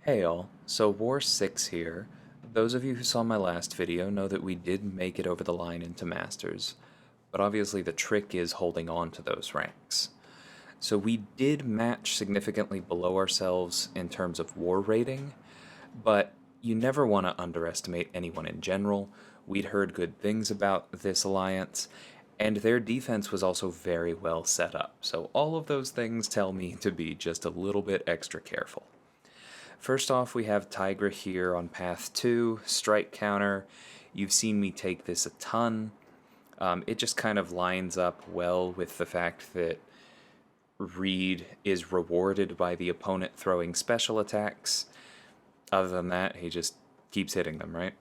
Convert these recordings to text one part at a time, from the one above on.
Hey all, so War 6 here. Those of you who saw my last video know that we did make it over the line into Masters, but obviously the trick is holding on to those ranks. So we did match significantly below ourselves in terms of war rating, but you never want to underestimate anyone in general. We'd heard good things about this alliance, and their defense was also very well set up, so all of those things tell me to be just a little bit extra careful. First off, we have Tigra here on path 2, strike counter. You've seen me take this a ton. It just kind of lines up well with the fact that Reed is rewarded by the opponent throwing special attacks. Other than that, he just keeps hitting them, right?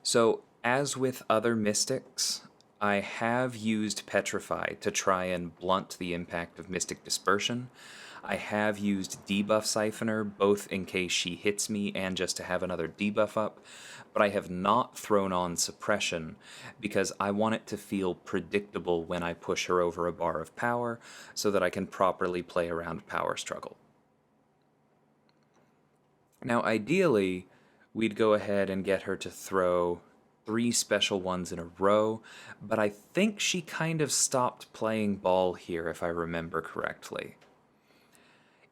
So, as with other mystics, I have used Petrify to try and blunt the impact of Mystic Dispersion. I have used Debuff Siphoner, both in case she hits me and just to have another debuff up, but I have not thrown on Suppression because I want it to feel predictable when I push her over a bar of power so that I can properly play around Power Struggle. Now, ideally, we'd go ahead and get her to throw 3 special ones in a row, but I think she kind of stopped playing ball here, if I remember correctly.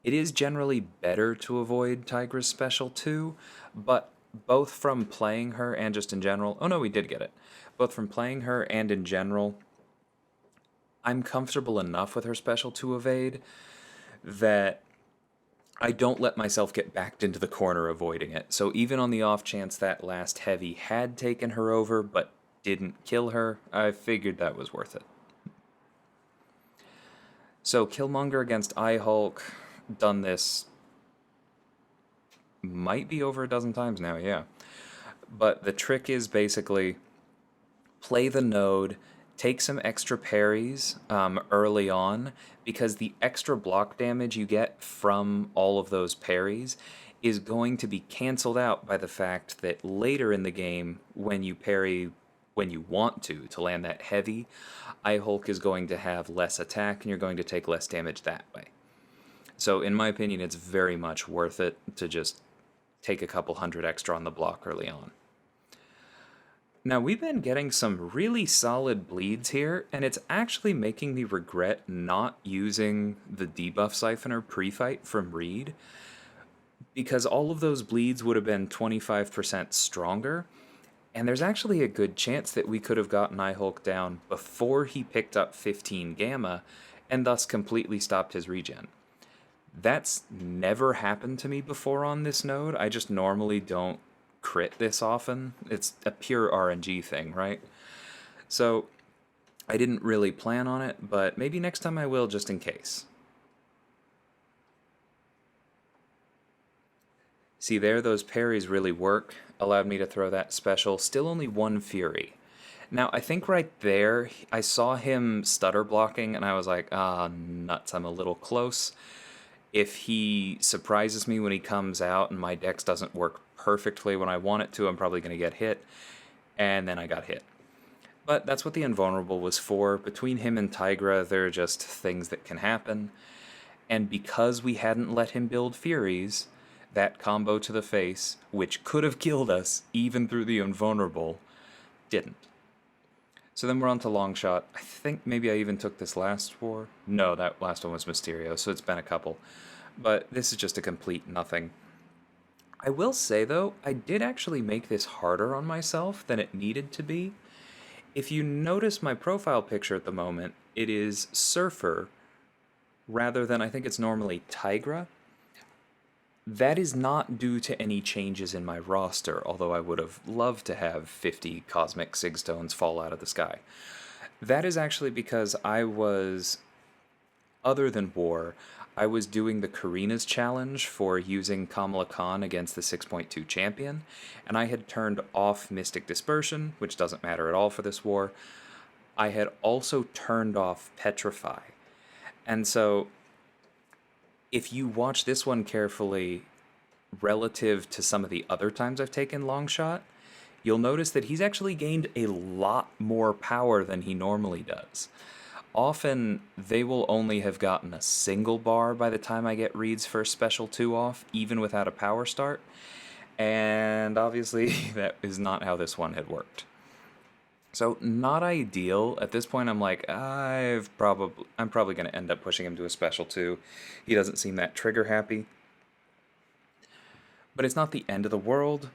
It is generally better to avoid Tigra's special too, but both from playing her and just in general... Oh no, we did get it. Both from playing her and in general, I'm comfortable enough with her special to evade that I don't let myself get backed into the corner avoiding it. So even on the off chance that last heavy had taken her over but didn't kill her, I figured that was worth it. So Killmonger against Hulk, done this might be over a dozen times now, yeah. But the trick is basically play the node, take some extra parries early on, because the extra block damage you get from all of those parries is going to be canceled out by the fact that later in the game, when you parry when you want to land that heavy, Hulk is going to have less attack and you're going to take less damage that way. So in my opinion, it's very much worth it to just take a couple hundred extra on the block early on. Now, we've been getting some really solid bleeds here, and it's actually making me regret not using the debuff siphoner pre-fight from Reed, because all of those bleeds would have been 25% stronger, and there's actually a good chance that we could have gotten Hulk down before he picked up 15 gamma, and thus completely stopped his regen. That's never happened to me before on this node. I just normally don't crit this often. It's a pure RNG thing, right? So I didn't really plan on it, but maybe next time I will, just in case. See there, those parries really work. Allowed me to throw that special. Still only 1 Fury. Now, I think right there, I saw him stutter blocking, and I was like, nuts, I'm a little close. If he surprises me when he comes out and my dex doesn't work perfectly when I want it to, I'm probably going to get hit. And then I got hit. But that's what the Invulnerable was for. Between him and Tigra, there are just things that can happen. And because we hadn't let him build Furies, that combo to the face, which could have killed us even through the Invulnerable, didn't. So then we're on to Longshot. I think maybe I even took this last war. No, that last one was Mysterio, so it's been a couple. But this is just a complete nothing. I will say, though, I did actually make this harder on myself than it needed to be. If you notice my profile picture at the moment, it is Surfer, rather than I think it's normally Tigra. That is not due to any changes in my roster, although I would have loved to have 50 Cosmic Sigstones fall out of the sky. That is actually because I was, other than War, I was doing the Karina's challenge for using Kamala Khan against the 6.2 champion, and I had turned off Mystic Dispersion, which doesn't matter at all for this war. I had also turned off Petrify. And so if you watch this one carefully relative to some of the other times I've taken Longshot, you'll notice that he's actually gained a lot more power than he normally does. Often, they will only have gotten a single bar by the time I get Reed's first special 2 off, even without a power start. And obviously, that is not how this one had worked. So, not ideal. At this point, I'm like, I'm probably going to end up pushing him to a special 2. He doesn't seem that trigger happy. But it's not the end of the world.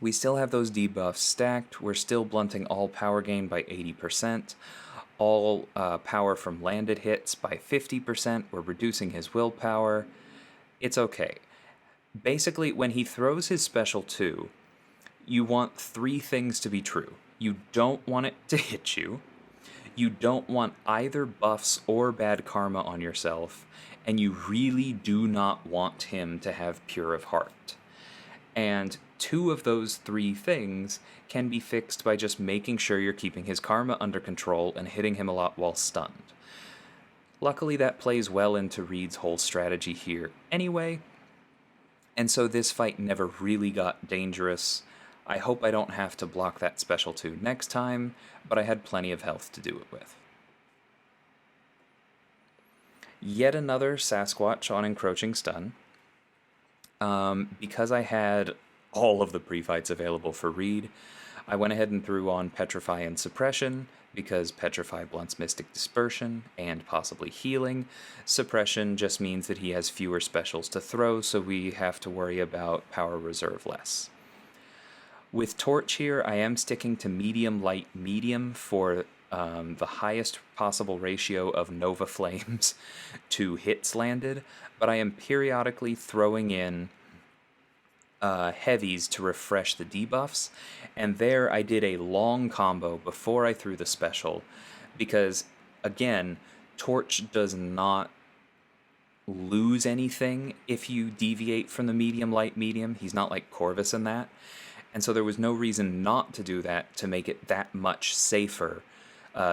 We still have those debuffs stacked. We're still blunting all power gain by 80%. All power from landed hits by 50%. We're reducing his willpower. It's okay. Basically, when he throws his special 2, you want 3 things to be true. You don't want it to hit you. You don't want either buffs or bad karma on yourself. And you really do not want him to have Pure of Heart. And 2 of those 3 things can be fixed by just making sure you're keeping his karma under control and hitting him a lot while stunned. Luckily, that plays well into Reed's whole strategy here anyway, and so this fight never really got dangerous. I hope I don't have to block that special 2 next time, but I had plenty of health to do it with. Yet another Sasquatch on Encroaching Stun. Because I had all of the Prefights available for Reed, I went ahead and threw on Petrify and Suppression, because Petrify blunts Mystic Dispersion and possibly Healing. Suppression just means that he has fewer specials to throw, so we have to worry about Power Reserve less. With Torch here, I am sticking to Medium, Light, Medium for the highest possible ratio of Nova Flames to hits landed, but I am periodically throwing in heavies to refresh the debuffs, and there I did a long combo before I threw the special, because, again, Torch does not lose anything if you deviate from the medium, light, medium. He's not like Corvus in that, and so there was no reason not to do that to make it that much safer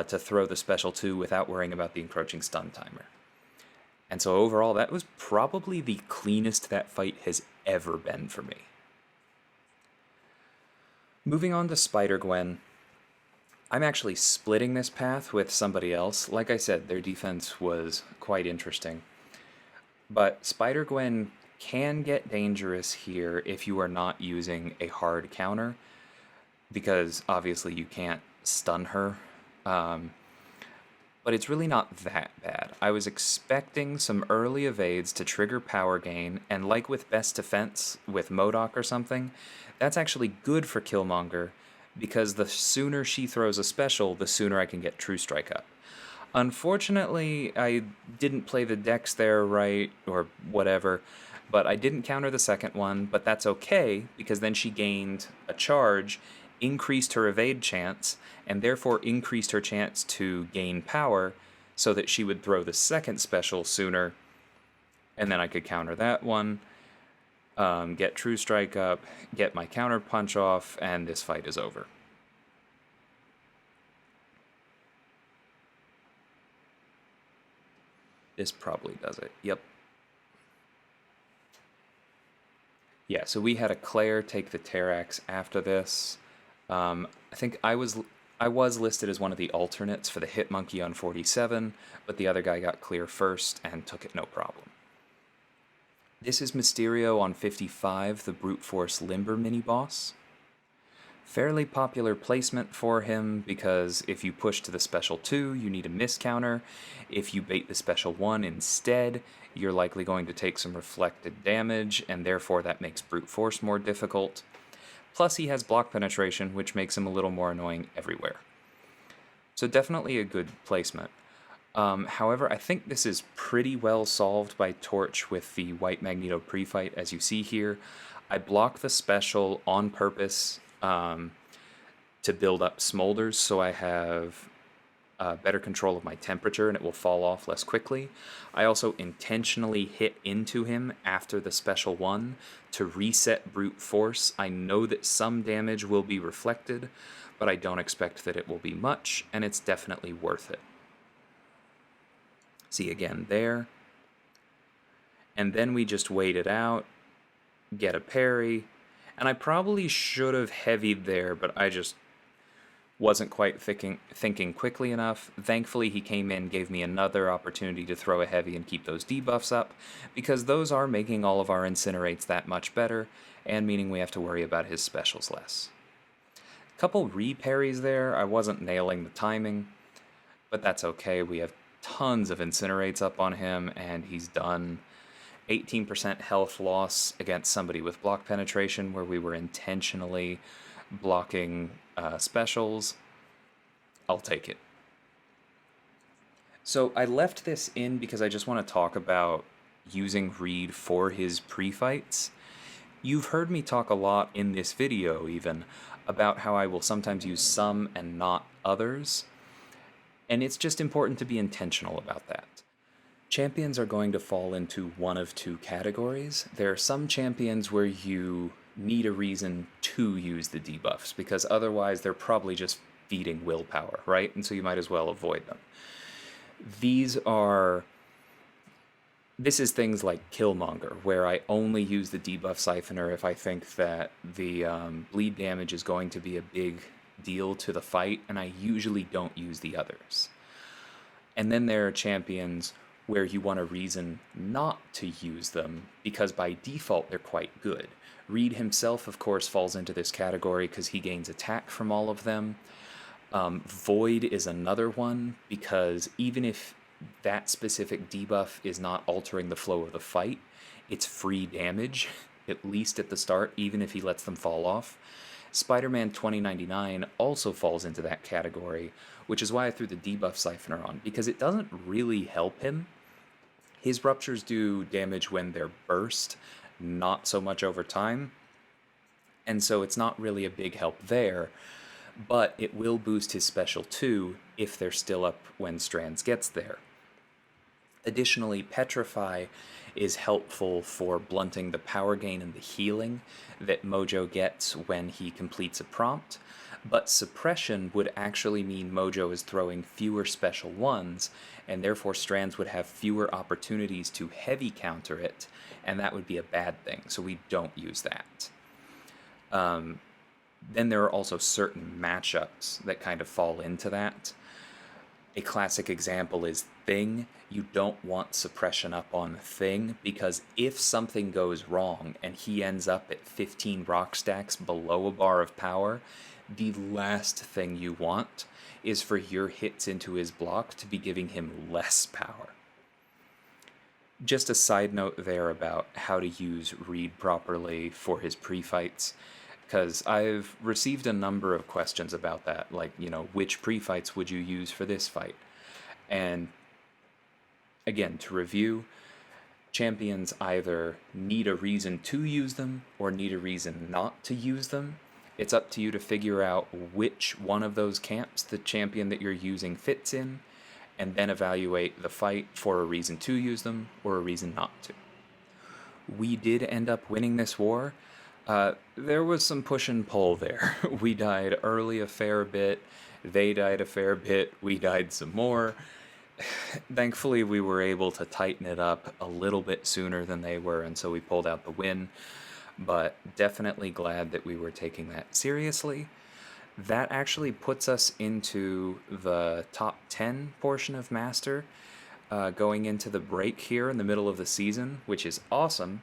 to throw the special 2 without worrying about the encroaching stun timer. And so overall, that was probably the cleanest that fight has ever been for me. Moving on to Spider-gwen, I'm actually splitting this path with somebody else. Like I said, their defense was quite interesting. But Spider-gwen can get dangerous here if you are not using a hard counter, because obviously you can't stun her. But it's really not that bad. I was expecting some early evades to trigger power gain, and like with Best Defense with MODOK or something, that's actually good for Killmonger, because the sooner she throws a special, the sooner I can get True Strike up. Unfortunately, I didn't play the decks there right, or whatever, but I didn't counter the second one, but that's okay, because then she gained a charge, increased her evade chance, and therefore increased her chance to gain power, so that she would throw the second special sooner, and then I could counter that one, get True Strike up, get my counter punch off, and this fight is over. This probably does it. Yep. Yeah, so we had a Claire take the Terrax after this. I think I was listed as one of the alternates for the Hit Monkey on 47, but the other guy got clear first and took it no problem. This is Mysterio on 55, the Brute Force Limber mini-boss. Fairly popular placement for him, because if you push to the special 2, you need a miss counter. If you bait the special 1 instead, you're likely going to take some reflected damage, and therefore that makes Brute Force more difficult. Plus he has block penetration, which makes him a little more annoying everywhere. So definitely a good placement. However, I think this is pretty well solved by Torch with the White Magneto pre-fight, as you see here. I block the special on purpose to build up smolders, so I have better control of my temperature and it will fall off less quickly. I also intentionally hit into him after the special 1 to reset brute force. I know that some damage will be reflected, but I don't expect that it will be much, and it's definitely worth it. See again there. And then we just wait it out, get a parry, and I probably should have heavied there, but I just Wasn't quite thinking quickly enough. Thankfully, he came in, gave me another opportunity to throw a heavy and keep those debuffs up, because those are making all of our incinerates that much better, and meaning we have to worry about his specials less. Couple re-parries there. I wasn't nailing the timing, but that's okay. We have tons of incinerates up on him, and he's done. 18% health loss against somebody with block penetration, where we were intentionally blocking specials. I'll take it. So I left this in because I just want to talk about using Reed for his pre-fights. You've heard me talk a lot in this video even about how I will sometimes use some and not others, and it's just important to be intentional about that. Champions are going to fall into one of two categories. There are some champions where you need a reason to use the debuffs, because otherwise they're probably just feeding willpower, right? And so you might as well avoid them. This is things like Killmonger, where I only use the debuff siphoner if I think that the bleed damage is going to be a big deal to the fight, and I usually don't use the others. And then there are champions where you want a reason not to use them, because by default they're quite good. Reed himself, of course, falls into this category because he gains attack from all of them. Void is another one, because even if that specific debuff is not altering the flow of the fight, it's free damage, at least at the start, even if he lets them fall off. Spider-Man 2099 also falls into that category, which is why I threw the debuff siphoner on, because it doesn't really help him. His ruptures do damage when they're burst, not so much over time, and so it's not really a big help there, but it will boost his special too if they're still up when Strands gets there. Additionally, Petrify is helpful for blunting the power gain and the healing that Mojo gets when he completes a prompt, but Suppression would actually mean Mojo is throwing fewer special ones, and therefore Strands would have fewer opportunities to heavy counter it, and that would be a bad thing, so we don't use that. Then there are also certain matchups that kind of fall into that. A classic example is Thing. You don't want suppression up on Thing, because if something goes wrong and he ends up at 15 rock stacks below a bar of power, the last thing you want is for your hits into his block to be giving him less power. Just a side note there about how to use Reed properly for his pre-fights, because I've received a number of questions about that, like, which pre-fights would you use for this fight? And again, to review, champions either need a reason to use them or need a reason not to use them. It's up to you to figure out which one of those camps the champion that you're using fits in, and then evaluate the fight for a reason to use them or a reason not to. We did end up winning this war. There was some push and pull there. We died early a fair bit, they died a fair bit, we died some more. Thankfully, we were able to tighten it up a little bit sooner than they were, and so we pulled out the win. But definitely glad that we were taking that seriously. That actually puts us into the top 10 portion of Master, going into the break here in the middle of the season, which is awesome.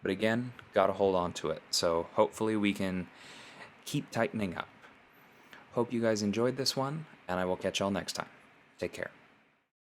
But again, gotta hold on to it. So hopefully we can keep tightening up. Hope you guys enjoyed this one, and I will catch y'all next time. Take care.